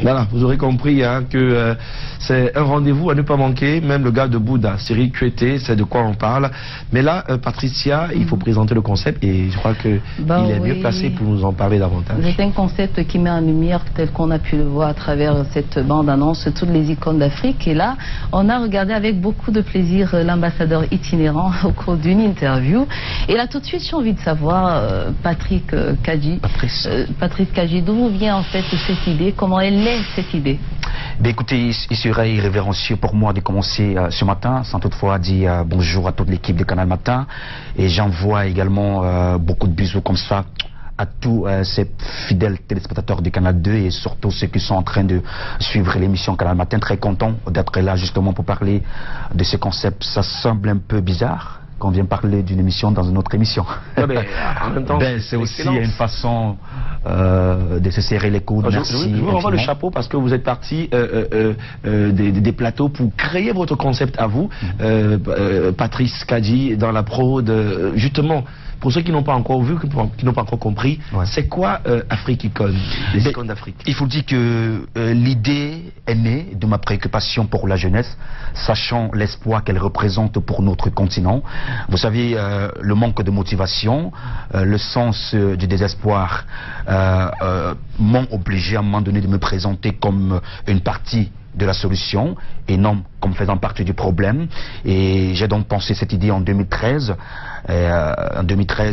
Voilà, vous aurez compris hein, que c'est un rendez-vous à ne pas manquer. Même le gars de Bouddha, Cyril Cueté, c'est de quoi on parle. Mais là, Patricia, il faut présenter le concept et je crois que il est mieux placé pour nous en parler davantage. C'est un concept qui met en lumière, tel qu'on a pu le voir à travers cette bande-annonce, toutes les icônes d'Afrique. Et là, on a regardé avec beaucoup de plaisir l'ambassadeur itinérant au cours d'une interview. Et là, tout de suite, j'ai envie de savoir, Patrice Kadji, d'où vous vient en fait cette idée, comment elle naît cette idée? Ben écoutez, il serait irrévérencieux pour moi de commencer ce matin sans toutefois dire bonjour à toute l'équipe de Canal Matin. Et j'envoie également beaucoup de bisous comme ça à tous ces fidèles téléspectateurs du Canal 2 et surtout ceux qui sont en train de suivre l'émission Canal Matin. Très content d'être là justement pour parler de ce concept. Ça semble un peu bizarre qu'on vient parler d'une émission dans une autre émission. Ouais, ben, en même temps, c'est aussi une façon de se serrer les coudes. Merci. Je vous renvoie le chapeau parce que vous êtes parti des plateaux pour créer votre concept à vous, Patrice Kadji, dans la prod, justement. Pour ceux qui n'ont pas encore vu, qui n'ont pas encore compris, c'est quoi Afrique Icône, les icônes d'Afrique? Il faut dire que l'idée est née de ma préoccupation pour la jeunesse, sachant l'espoir qu'elle représente pour notre continent. Vous savez, le manque de motivation, le sens du désespoir m'ont obligé à un moment donné de me présenter comme une partie de la solution et non comme faisant partie du problème. Et j'ai donc pensé cette idée en 2013. Et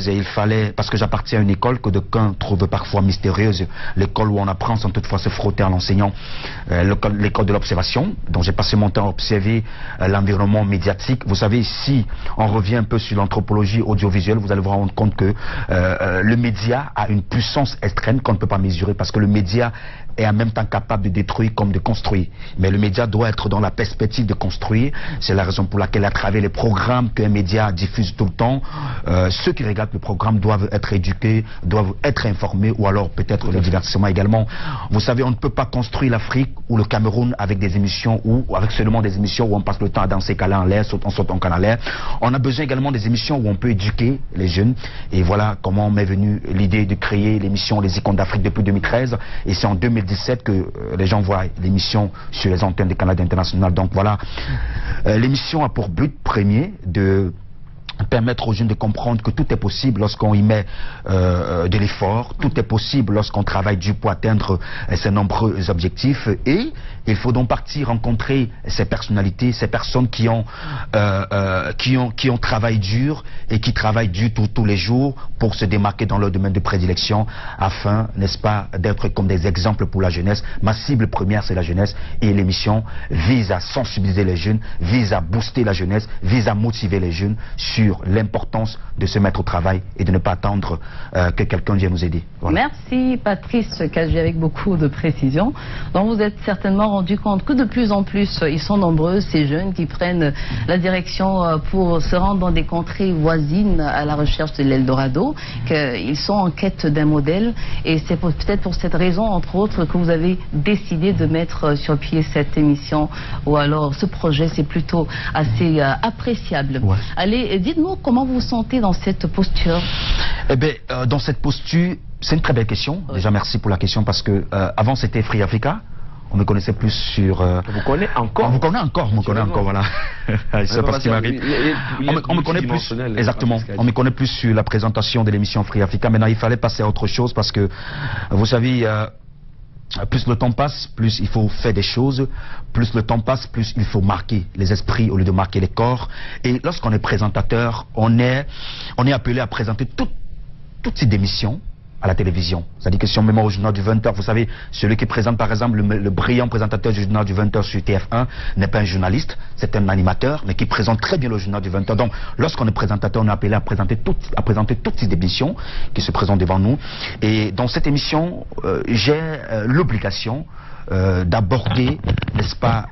il fallait, parce que j'appartiens à une école que d'aucuns trouvent parfois mystérieuse, l'école où on apprend sans toutefois se frotter à l'enseignant, l'école de l'observation, dont j'ai passé mon temps à observer l'environnement médiatique. Vous savez, si on revient un peu sur l'anthropologie audiovisuelle, vous allez vous rendre compte que le média a une puissance extrême qu'on ne peut pas mesurer, parce que le média est en même temps capable de détruire comme de construire. Mais le média doit être dans la perspective de construire. C'est la raison pour laquelle, à travers les programmes qu'un média diffuse tout le temps, ceux qui regardent le programme doivent être éduqués, doivent être informés, ou alors peut-être le divertissement également. Vous savez, on ne peut pas construire l'Afrique ou le Cameroun avec des émissions ou avec seulement des émissions où on passe le temps à danser câlin en l'air, on saute en câlin en l'air. On a besoin également des émissions où on peut éduquer les jeunes. Et voilà comment m'est venue l'idée de créer l'émission Les Icônes d'Afrique depuis 2013. Et c'est en 2017 que les gens voient l'émission sur les antennes des Canal international. Donc voilà, l'émission a pour but premier de permettre aux jeunes de comprendre que tout est possible lorsqu'on y met de l'effort, tout est possible lorsqu'on travaille dur pour atteindre ces nombreux objectifs. Et il faut donc partir rencontrer ces personnalités, ces personnes qui ont travaillé dur et qui travaillent dur tous les jours pour se démarquer dans leur domaine de prédilection, afin, n'est-ce pas, d'être comme des exemples pour la jeunesse. Ma cible première, c'est la jeunesse, et l'émission vise à sensibiliser les jeunes, vise à booster la jeunesse, vise à motiver les jeunes sur l'importance de se mettre au travail et de ne pas attendre que quelqu'un vienne nous aider. Voilà. Merci Patrice Kadji, avec beaucoup de précision. Donc vous êtes certainement rendu compte que de plus en plus, ils sont nombreux, ces jeunes qui prennent la direction pour se rendre dans des contrées voisines à la recherche de l'Eldorado, qu'ils sont en quête d'un modèle, et c'est peut-être pour cette raison, entre autres, que vous avez décidé de mettre sur pied cette émission, ou alors ce projet, c'est plutôt assez appréciable. Ouais. Allez, dites-nous comment vous vous sentez dans cette posture. Eh bien, dans cette posture, c'est une très belle question. Oui. Déjà, merci pour la question, parce que avant c'était Free Africa. On me connaissait plus sur... Vous connaissez encore? On me connaît encore, voilà. C'est parce qu'il m'arrive. On me connaît plus, exactement. On me connaît plus sur la présentation de l'émission Free Africa. Maintenant, il fallait passer à autre chose, parce que, vous savez... plus le temps passe, plus il faut faire des choses. Plus le temps passe, plus il faut marquer les esprits au lieu de marquer les corps. Et lorsqu'on est présentateur, on est appelé à présenter toutes ces émissions à la télévision. C'est-à-dire que si on me met au journal du 20h, vous savez, celui qui présente par exemple le brillant présentateur du journal du 20h sur TF1 n'est pas un journaliste, c'est un animateur, mais qui présente très bien le journal du 20h. Donc, lorsqu'on est présentateur, on est appelé à présenter toutes ces émissions qui se présentent devant nous. Et dans cette émission, j'ai l'obligation d'aborder n'est-ce pas,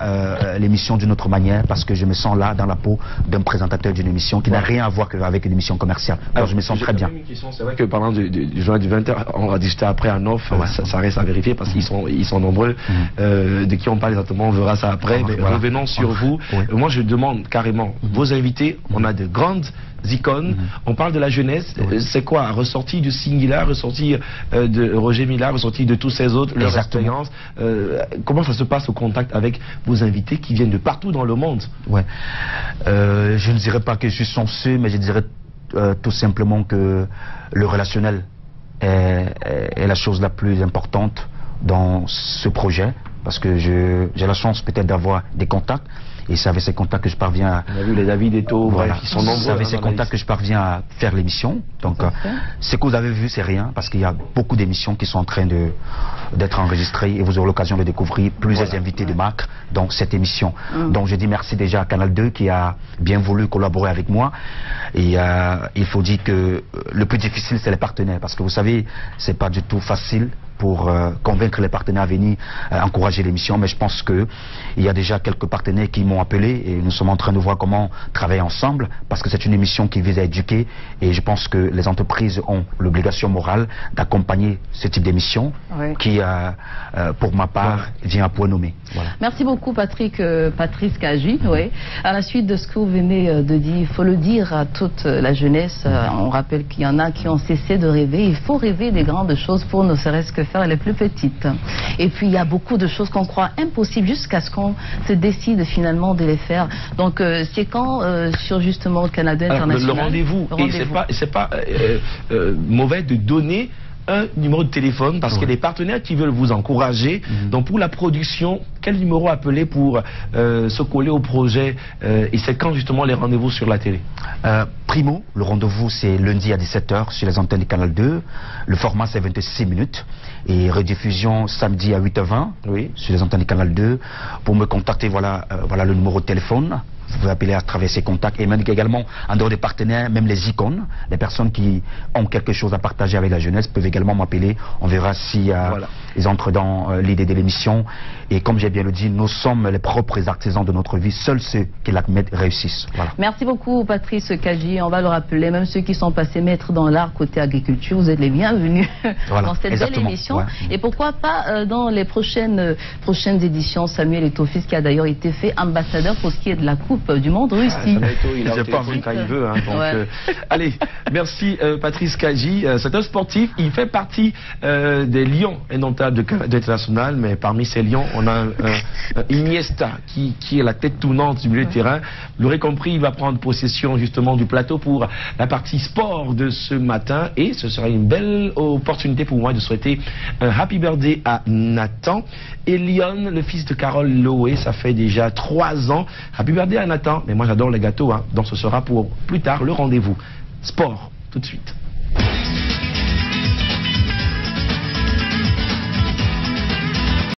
l'émission d'une autre manière, parce que je me sens là dans la peau d'un présentateur d'une émission qui n'a rien à voir avec une émission commerciale. Alors je me sens très bien. C'est vrai que parlant du journal du 20h, on va discuter après en off, ça reste à vérifier parce qu'ils sont nombreux. De qui on parle exactement, on verra ça après. Mais revenons sur vous. Moi je demande carrément, vos invités, on a de grandes icônes, on parle de la jeunesse, c'est quoi, ressorti du Singular, ressorti de Roger Millard, ressorti de tous ces autres, leur expérience, comment ça se passe au contact avec vos invités qui viennent de partout dans le monde? Je ne dirais pas que je suis censé, mais je dirais tout simplement que le relationnel est la chose la plus importante dans ce projet, parce que j'ai la chance peut-être d'avoir des contacts, et c'est avec ces contacts que je parviens à... On a vu les David Eto, bref, ils sont nombreux. C'est avec ces contacts que je parviens à faire l'émission. Donc, ce que vous avez vu, c'est rien, parce qu'il y a beaucoup d'émissions qui sont en train d'être enregistrées, et vous aurez l'occasion de découvrir plusieurs invités de marque dans cette émission. Donc, je dis merci déjà à Canal 2 qui a bien voulu collaborer avec moi. Et il faut dire que le plus difficile, c'est les partenaires, parce que vous savez, c'est pas du tout facile pour convaincre les partenaires à venir encourager l'émission, mais je pense qu'il y a déjà quelques partenaires qui m'ont appelé et nous sommes en train de voir comment travailler ensemble, parce que c'est une émission qui vise à éduquer, et je pense que les entreprises ont l'obligation morale d'accompagner ce type d'émission qui, pour ma part, vient à point nommé. Merci beaucoup Patrice Kaji. À la suite de ce que vous venez de dire, il faut le dire à toute la jeunesse, on rappelle qu'il y en a qui ont cessé de rêver, il faut rêver des grandes choses pour ne serait-ce que faire les plus petites. Et puis il y a beaucoup de choses qu'on croit impossibles jusqu'à ce qu'on se décide finalement de les faire. Donc c'est quand sur justement le Canada International. Le rendez-vous. Et c'est pas mauvais de donner un numéro de téléphone, parce qu'il y a des partenaires qui veulent vous encourager. Donc pour la production, quel numéro appeler pour se coller au projet, et c'est quand justement les rendez-vous sur la télé? Primo, le rendez-vous c'est lundi à 17 h sur les antennes du Canal 2. Le format c'est 26 minutes. Et rediffusion samedi à 8 h 20 sur les antennes du Canal 2. Pour me contacter, voilà le numéro de téléphone. Vous pouvez appeler à travers ces contacts, et même également en dehors des partenaires, même les icônes, les personnes qui ont quelque chose à partager avec la jeunesse peuvent également m'appeler. On verra si ils entrent dans l'idée de l'émission. Et comme j'ai bien le dit, nous sommes les propres artisans de notre vie. Seuls ceux qui l'admettent réussissent. Merci beaucoup Patrice Kaji. On va le rappeler, même ceux qui sont passés maîtres dans l'art côté agriculture, vous êtes les bienvenus dans cette belle émission. Et pourquoi pas dans les prochaines éditions, Samuel Eto'o-Fils, qui a d'ailleurs été fait ambassadeur pour ce qui est de la Coupe du Monde Russie. Il a pas vu quand il veut. Allez, merci Patrice Kaji. C'est un sportif, il fait partie des lions indomptables de l'international, mais parmi ces lions, on a un Iniesta qui est la tête tournante du milieu de terrain. Vous l'aurez compris, il va prendre possession justement du plateau pour la partie sport de ce matin, et ce sera une belle opportunité pour moi de souhaiter un happy birthday à Nathan et Lyon, le fils de Carole Loé. Ça fait déjà 3 ans. Happy birthday à Nathan, mais moi j'adore les gâteaux, donc ce sera pour plus tard le rendez-vous sport tout de suite.